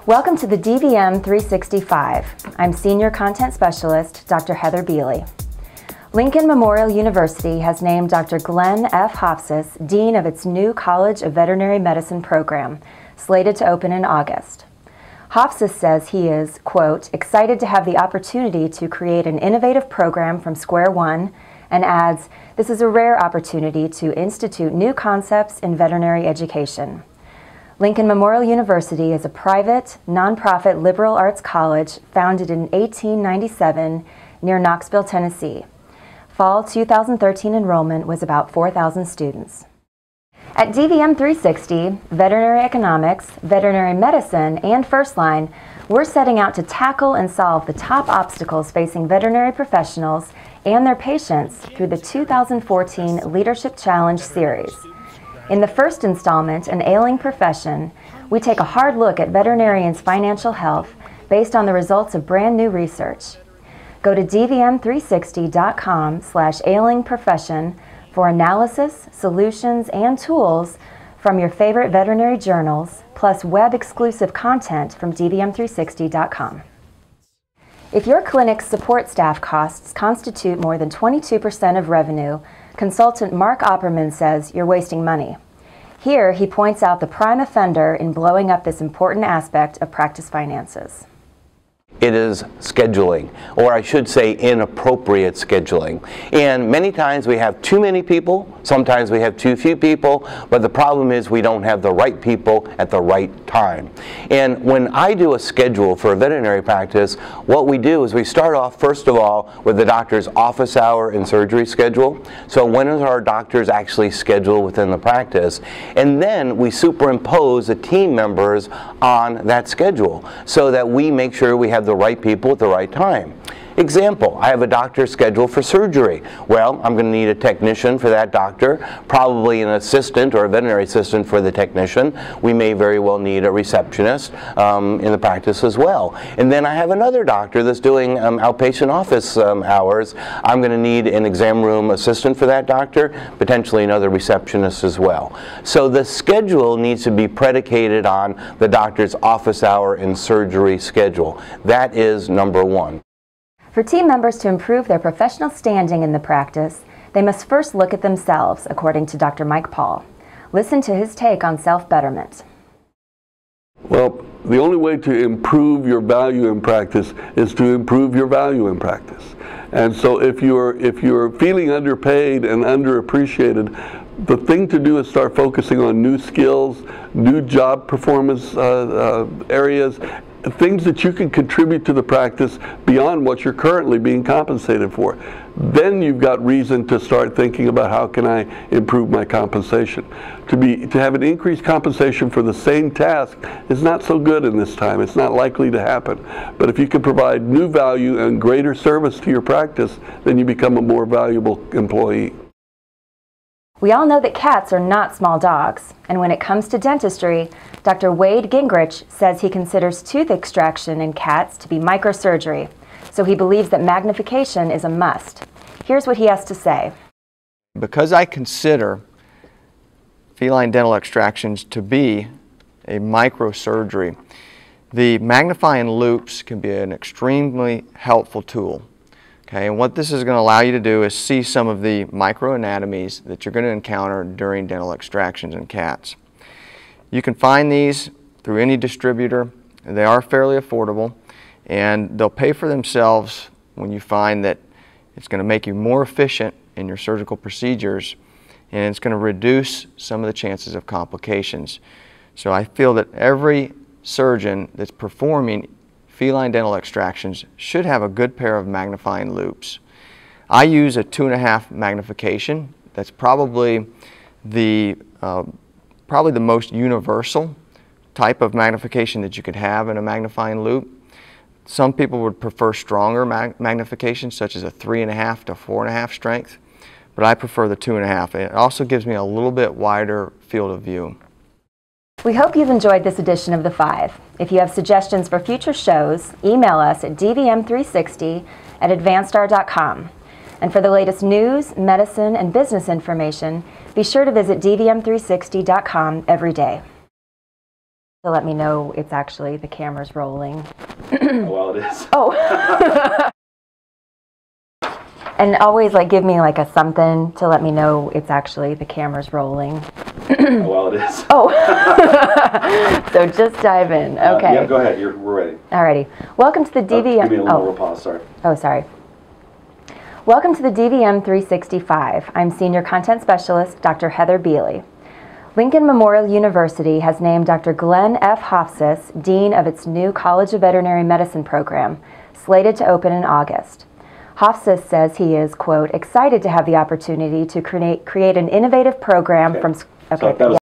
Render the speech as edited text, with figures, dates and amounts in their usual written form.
Welcome to the dvm360. I'm Senior Content Specialist, Dr. Heather Biele. Lincoln Memorial University has named Dr. Glen F. Hoffsis Dean of its new College of Veterinary Medicine program, slated to open in August. Hoffsis says he is, quote, excited to have the opportunity to create an innovative program from square one, and adds, this is a rare opportunity to institute new concepts in veterinary education. Lincoln Memorial University is a private, nonprofit liberal arts college founded in 1897 near Knoxville, Tennessee. Fall 2013 enrollment was about 4,000 students. At dvm360, veterinary economics, veterinary medicine, and First Line, we're setting out to tackle and solve the top obstacles facing veterinary professionals and their patients through the 2014 Leadership Challenge series. In the first installment, An Ailing Profession, we take a hard look at veterinarians' financial health based on the results of brand new research. Go to dvm360.com/ailingprofession for analysis, solutions, and tools from your favorite veterinary journals, plus web-exclusive content from dvm360.com. If your clinic's support staff costs constitute more than 22% of revenue, consultant Mark Opperman says you're wasting money. Here, he points out the prime offender in blowing up this important aspect of practice finances. It is scheduling, or I should say inappropriate scheduling. And many times we have too many people, sometimes we have too few people, but the problem is we don't have the right people at the right time. And when I do a schedule for a veterinary practice, what we do is we start off first of all with the doctor's office hour and surgery schedule. So when is our doctors actually scheduled within the practice? And then we superimpose the team members on that schedule so that we make sure we have the right people at the right time. Example, I have a doctor scheduled for surgery. Well, I'm going to need a technician for that doctor, probably an assistant or a veterinary assistant for the technician. We may very well need a receptionist in the practice as well. And then I have another doctor that's doing outpatient office hours. I'm going to need an exam room assistant for that doctor, potentially another receptionist as well. So the schedule needs to be predicated on the doctor's office hour and surgery schedule. That is number one. For team members to improve their professional standing in the practice, they must first look at themselves, according to Dr. Mike Paul. Listen to his take on self-betterment. Well, the only way to improve your value in practice is to improve your value in practice. And so if you're feeling underpaid and underappreciated, the thing to do is start focusing on new skills, new job performance areas, things that you can contribute to the practice beyond what you're currently being compensated for. Then you've got reason to start thinking about how can I improve my compensation. To have an increased compensation for the same task is not so good in this time. It's not likely to happen. But if you can provide new value and greater service to your practice, then you become a more valuable employee. We all know that cats are not small dogs, and when it comes to dentistry, Dr. Wade Gingerich says he considers tooth extraction in cats to be microsurgery, so he believes that magnification is a must. Here's what he has to say. Because I consider feline dental extractions to be a microsurgery, the magnifying loupes can be an extremely helpful tool. Okay, and what this is going to allow you to do is see some of the microanatomies that you're going to encounter during dental extractions in cats. You can find these through any distributor. They are fairly affordable, and they'll pay for themselves when you find that it's going to make you more efficient in your surgical procedures, and it's going to reduce some of the chances of complications. So I feel that every surgeon that's performing feline dental extractions should have a good pair of magnifying loupes. I use a 2.5 magnification. That's probably the most universal type of magnification that you could have in a magnifying loupe. Some people would prefer stronger magnification, such as a 3.5 to 4.5 strength, but I prefer the 2.5. It also gives me a little bit wider field of view. We hope you've enjoyed this edition of The Five. If you have suggestions for future shows, email us at dvm360@advancedr.com. And for the latest news, medicine, and business information, be sure to visit dvm360.com every day. to let me know it's actually the camera's rolling. Well, it is. Oh. And always like give me like a something to let me know it's actually the camera's rolling. Well, it is. Oh. So just dive in. Okay. Yeah, go ahead. We're ready. Alrighty. Welcome to the DVM. Give me a little more pause. Sorry. Oh, sorry. Welcome to the dvm360. I'm Senior Content Specialist, Dr. Heather Biele. Lincoln Memorial University has named Dr. Glen F. Hoffsis Dean of its new College of Veterinary Medicine program, slated to open in August. Hoffsis says he is, quote, excited to have the opportunity to create an innovative program from... Okay. So that was